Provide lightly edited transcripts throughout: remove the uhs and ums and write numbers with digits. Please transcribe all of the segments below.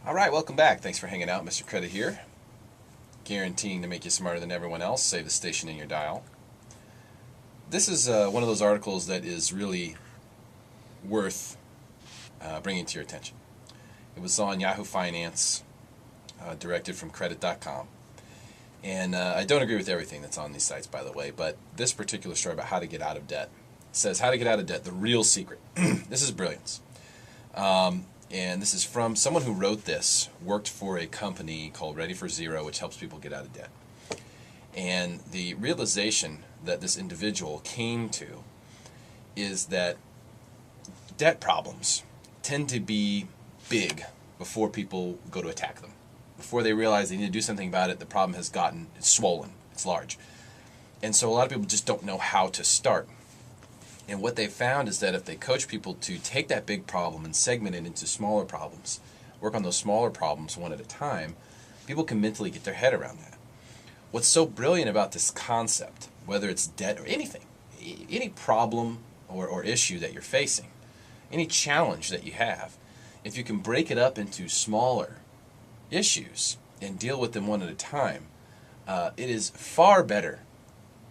All right, welcome back. Thanks for hanging out. Mr. Credit here, guaranteeing to make you smarter than everyone else. Save the station in your dial. This is one of those articles that is really worth bringing to your attention. It was on Yahoo Finance, directed from credit.com. And I don't agree with everything that's on these sites, by the way, but this particular story about how to get out of debt says how to get out of debt, the real secret. This is brilliance. And this is from someone who wrote this, worked for a company called Ready for Zero, which helps people get out of debt. And the realization that this individual came to is that debt problems tend to be big before people go to attack them. Before they realize they need to do something about it, the problem has gotten, it's swollen, it's large. And so a lot of people just don't know how to start. And what they found is that if they coach people to take that big problem and segment it into smaller problems, work on those smaller problems one at a time, people can mentally get their head around that. What's so brilliant about this concept, whether it's debt or anything, any problem or issue that you're facing, any challenge that you have, if you can break it up into smaller issues and deal with them one at a time, it is far better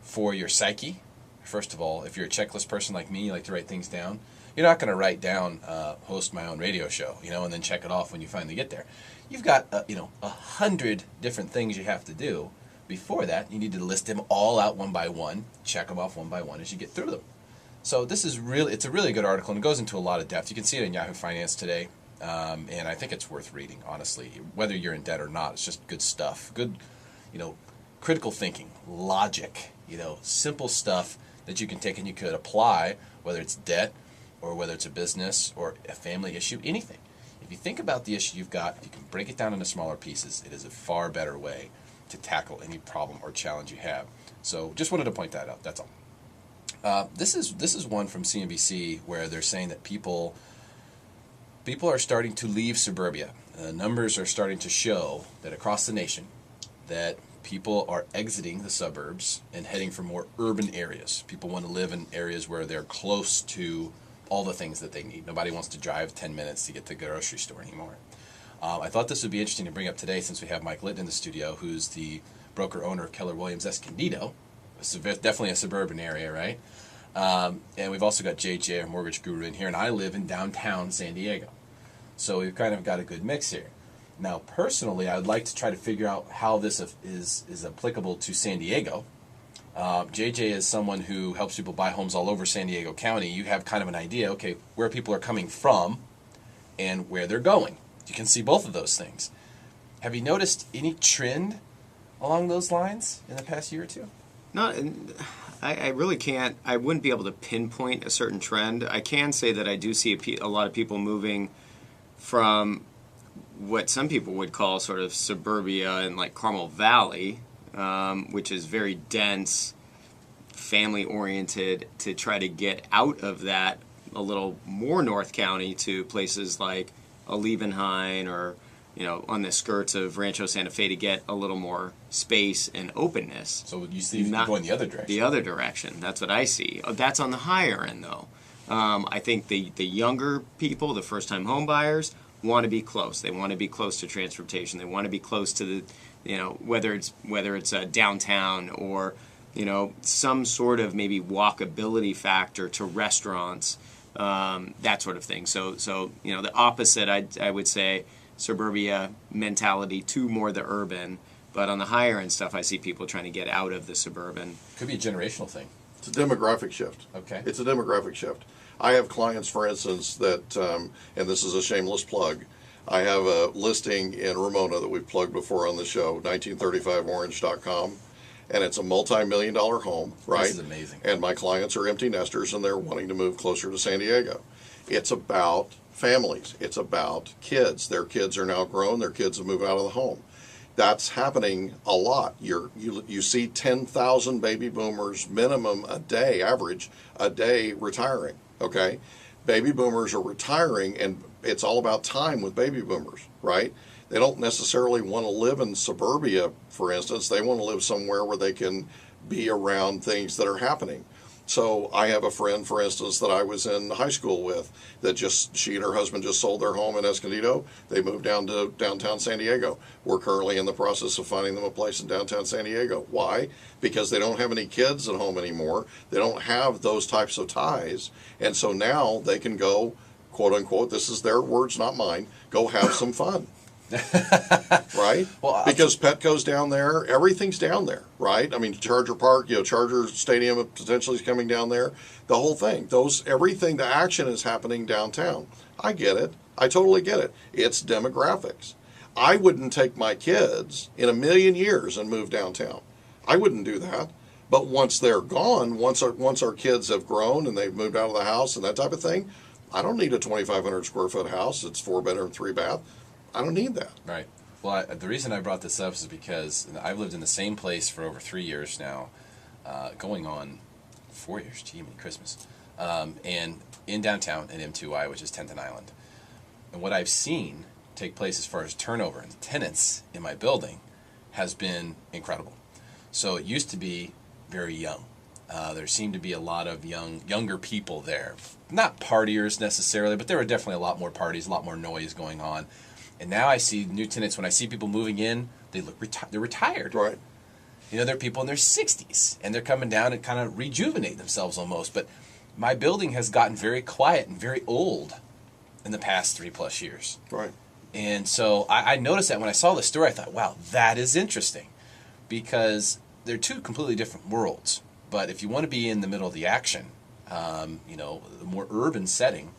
for your psyche. First of all, if you're a checklist person like me, you like to write things down, you're not going to write down host my own radio show, and then check it off when you finally get there. You've got 100 different things you have to do. Before that, you need to list them all out one by one, check them off one by one as you get through them. So this is it's a really good article, and it goes into a lot of depth. You can see it in Yahoo Finance today, and I think it's worth reading, honestly. Whether you're in debt or not, it's just good stuff. Good, critical thinking, logic, simple stuff that you can take and you could apply, whether it's debt or whether it's a business or a family issue, anything. If you think about the issue you've got, if you can break it down into smaller pieces, it is a far better way to tackle any problem or challenge you have. So just wanted to point that out, that's all. This is one from CNBC where they're saying that people are starting to leave suburbia. Numbers are starting to show that across the nation that people are exiting the suburbs and heading for more urban areas. People want to live in areas where they're close to all the things that they need. Nobody wants to drive 10 minutes to get to the grocery store anymore. I thought this would be interesting to bring up today since we have Mike Litton in the studio, who's the broker-owner of Keller Williams Escondido. It's definitely a suburban area, right? And we've also got JJ, our mortgage guru, in here, and I live in downtown San Diego. So we've kind of got a good mix here. Now, personally, I would like to try to figure out how this is applicable to San Diego. JJ is someone who helps people buy homes all over San Diego County. You have kind of an idea, okay, where people are coming from and where they're going. You can see both of those things. Have you noticed any trend along those lines in the past year or two? No, I really can't. I wouldn't be able to pinpoint a certain trend. I can say that I do see a lot of people moving from what some people would call sort of suburbia and like Carmel Valley, which is very dense, family-oriented, to try to get out of that a little more North County to places like Alevinheim or, on the skirts of Rancho Santa Fe to get a little more space and openness. So you see people going the other direction. The other direction. That's what I see. That's on the higher end, though. I think the younger people, the first-time home buyers, want to be close. They want to be close to transportation. They want to be close to the, whether it's downtown or, some sort of maybe walkability factor to restaurants, that sort of thing. So the opposite, I would say, suburbia mentality to more the urban. But on the higher end stuff, I see people trying to get out of the suburban. Could be a generational thing. It's a demographic shift. Okay. It's a demographic shift. I have clients, for instance, that, and this is a shameless plug, I have a listing in Ramona that we've plugged before on the show, 1935orange.com, and it's a multi-million-dollar home, right? This is amazing. And my clients are empty nesters, and they're wanting to move closer to San Diego. It's about families. It's about kids. Their kids are now grown. Their kids have moved out of the home. That's happening a lot. You see 10,000 baby boomers minimum a day, average, a day retiring. Okay, baby boomers are retiring, and it's all about time with baby boomers, right? They don't necessarily want to live in suburbia, for instance. They want to live somewhere where they can be around things that are happening. So I have a friend, for instance, that I was in high school with that she and her husband just sold their home in Escondido. They moved down to downtown San Diego. We're currently in the process of finding them a place in downtown San Diego. Why? Because they don't have any kids at home anymore. They don't have those types of ties. And so now they can go, quote unquote, this is their words, not mine, go have some fun. Right? Well, because Petco's down there, everything's down there, right? I mean, Charger Park, Charger Stadium potentially is coming down there. The whole thing, everything, the action is happening downtown. I get it. I totally get it. It's demographics. I wouldn't take my kids in a million years and move downtown. I wouldn't do that. But once they're gone, once our kids have grown and they've moved out of the house and that type of thing, I don't need a 2,500 square foot house. It's 4-bedroom, 3-bath. I don't need that. Right. Well, the reason I brought this up is because I've lived in the same place for over 3 years now, going on 4 years, gee, Christmas, and in downtown at M2I, which is 10th and Island. And what I've seen take place as far as turnover and tenants in my building has been incredible. So it used to be very young. There seemed to be a lot of younger people there. Not partiers necessarily, but there were definitely a lot more parties, a lot more noise going on. And now I see new tenants. When I see people moving in, they look they're retired. Right. They're people in their 60s, and they're coming down and kind of rejuvenate themselves almost. But my building has gotten very quiet and very old in the past 3+ years. Right. And so I noticed that when I saw the story, I thought, wow, that is interesting, because they're two completely different worlds. But if you want to be in the middle of the action, the more urban setting,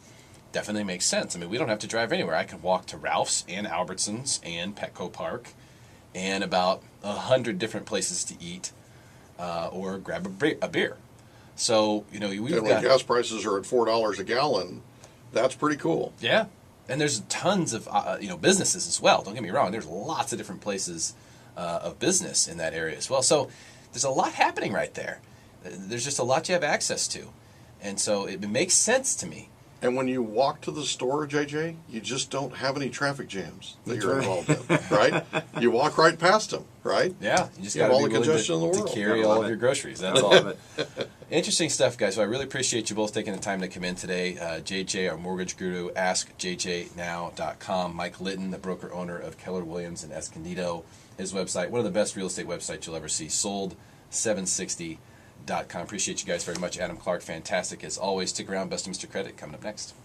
definitely makes sense. I mean, we don't have to drive anywhere. I can walk to Ralph's and Albertsons and Petco Park and about 100 different places to eat or grab a beer. So, we've and when gas prices are at $4 a gallon, that's pretty cool. Yeah. And there's tons of, businesses as well. Don't get me wrong. There's lots of different places of business in that area as well. So there's a lot happening right there. There's just a lot you have access to. And so it makes sense to me. And when you walk to the store, JJ, you just don't have any traffic jams that you're involved in, right? You walk right past them, right? Yeah, you just You got have to all be the willing congestion in the to world. carry all of your groceries. That's all. Interesting stuff, guys. So I really appreciate you both taking the time to come in today. JJ, our mortgage guru, AskJJNow.com. Mike Litton, the broker owner of Keller Williams in Escondido. His website, one of the best real estate websites you'll ever see, sold760.com. Appreciate you guys very much. Adam Clark, fantastic as always. Stick around. Best of Mr. Credit coming up next.